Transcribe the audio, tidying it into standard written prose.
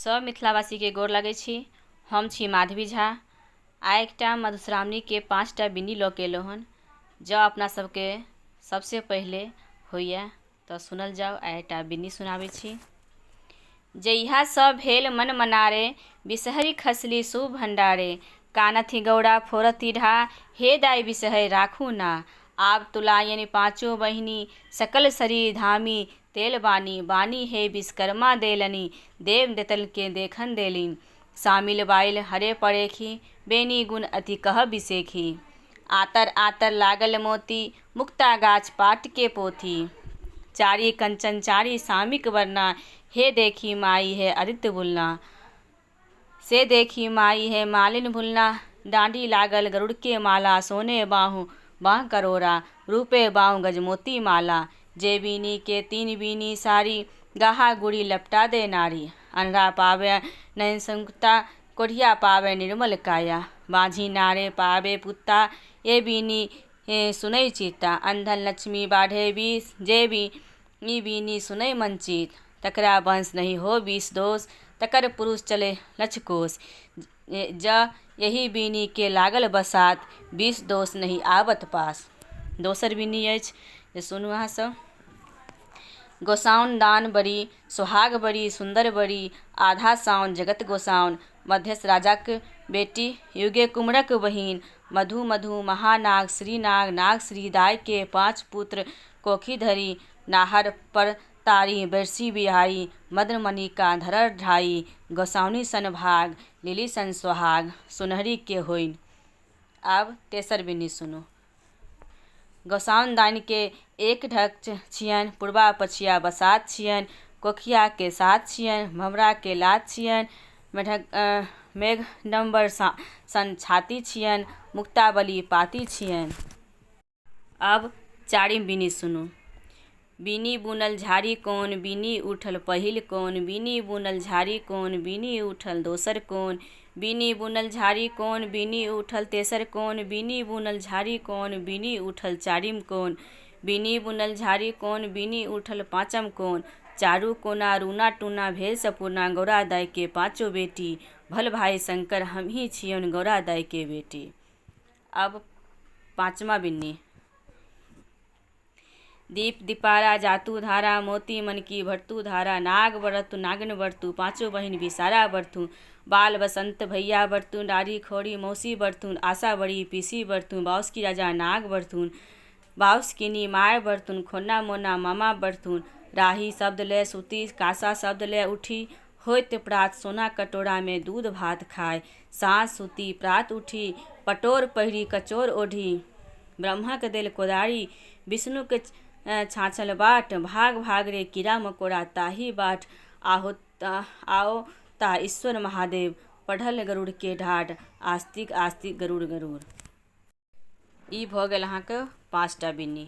सब मिथिलावासी के गोर लगै छी। हम छी माधवी झा। आइ एकटा मधुश्रावणी के 5टा बिन्नी लऽ के एलहुँ हन। जँ अपना सबके सबसे पहिले होइए तऽ सुनल जाओ। आइ एकटा बिन्नी सुनाबै छी। जहिया सब भेल मन मनारे, बिसहरि खसली शुभ भंडारे। कानथि गौड़ा फोड़ती ढा, हे दाई बिसहरि राखू ना। आब तुलायनि पाँचो बहिनी, सकल शरीर धामी। तेल बानी बानी हे विश्वकर्मा देलनि, देव देतल के देखन देलिन। शामिल बाइल हरे परेखी, बेनी गुण अति कह बिसेखी। आतर आतर लागल मोती, मुक्ता गाछ पाट के पोथी। चारी कंचन चारी सामिक वर्णा, हे देखी माई है आदित्य बुलना। से देखी माई है मालिन भुलना, डांडी लागल गरुड़ के माला। सोने बाहु बाह करोड़ा, रूपे बाहु गज मोती माला। जे बीनी के 3 बीनी सारी, गाहा गुड़ी लपटा दे नारी। अनरा पावे नयन संकुता, कोढ़िया पावे निर्मल काया। बाझी नारे पावे पुत्ता, ये बीनी सुनई चित्ता। अंधन लक्ष्मी बाढ़े बीस, जे बीनी सुनई मंचित। तकरा वंश नहीं हो 20 दोष, तकर पुरुष चले लक्षकोष। ज यही बीनी के लागल बसात, 20 दोष नहीं आवत पास। दोसर बीनी अछि जे सुनू अहाँ सब। गोसाउन दान बड़ी, सोहाग बड़ी सुंदर बड़ी। आधा साउन जगत गोसाउन, मध्यस्थ राजाक बेटी। युगे कुमरक बहिन, मधु मधु महानाग। श्रीनाग नाग श्री दाई के 5 पुत्र, कोखी धरी। नाहर पर तारी बरसी बिहाई, मदन मणिका धरर ढाई। गोसाउनी सन भाग, लिली सन सोहाग, सुनहरी के होइन। आब तेसर बिन्नी सुनू। गोसाउन दानि के 1 ढक छियनि, पूर्वा पछिया बसात छियनि। कोखिया के 7 छियनि, भमरा के लात छियनि। मेघडम्बर सन छाती छियनि, मुक्तावली पाती छियनि। अब चारिम बिन्नी सुनू। बिनी बुनल झाड़ी कोन, बिनी उठल पहिल कोन। बिनी बुनल झाड़ी कोन, बिनी उठल दोसर कोन। बिनी बुनल झाड़ी कोन, बिनी उठल तेसर कोन। बिनी बुनल झाड़ी कोन, बिनी उठल चारिम कोन। बिनी बुनल झाड़ी कोन, बिनी उठल पाँचम कोन। चारू कोना रूना टूना भेल सपूर्णा, गौरा दाई के 5 बेटी। भल भाई शंकर हमही छियौन, गौरा दाई के बेटी। अब 5वां बिन्नी। दीप दीपारा जातु धारा, मोती मन की भरतु धारा। नाग बरतु नागिन बरतु, 5 बहिन बिसारा बरतु। बाल बसंत भैया बरतुन, डारी खोड़ी मौसी बरतुन। आशा बड़ी पीसी बरतुन, बाउस की राजा नाग बरतुन। बाउस किनी माय बरतुन, खोना मोना मामा बरतुन। राही शब्द ले सूती, कासा शब्द ले उठी। होइत प्रात सोना कटोरा में दूध भात खाए। साँझ सूती प्रात उठी, पटोर पहिरी कचोर ओढ़ी। ब्रह्मक देल कोदारी, विष्णु के छाँछल बाट। भाग भाग रे कीड़ा मकोड़ा ताही बाट। आओ ता ईश्वर महादेव, पढ़ल गरुड़ के ढाड। आस्तिक आस्तिक गरुड़ गरुड़। ई भऽ गेल अहाँके 5टा बिन्नी।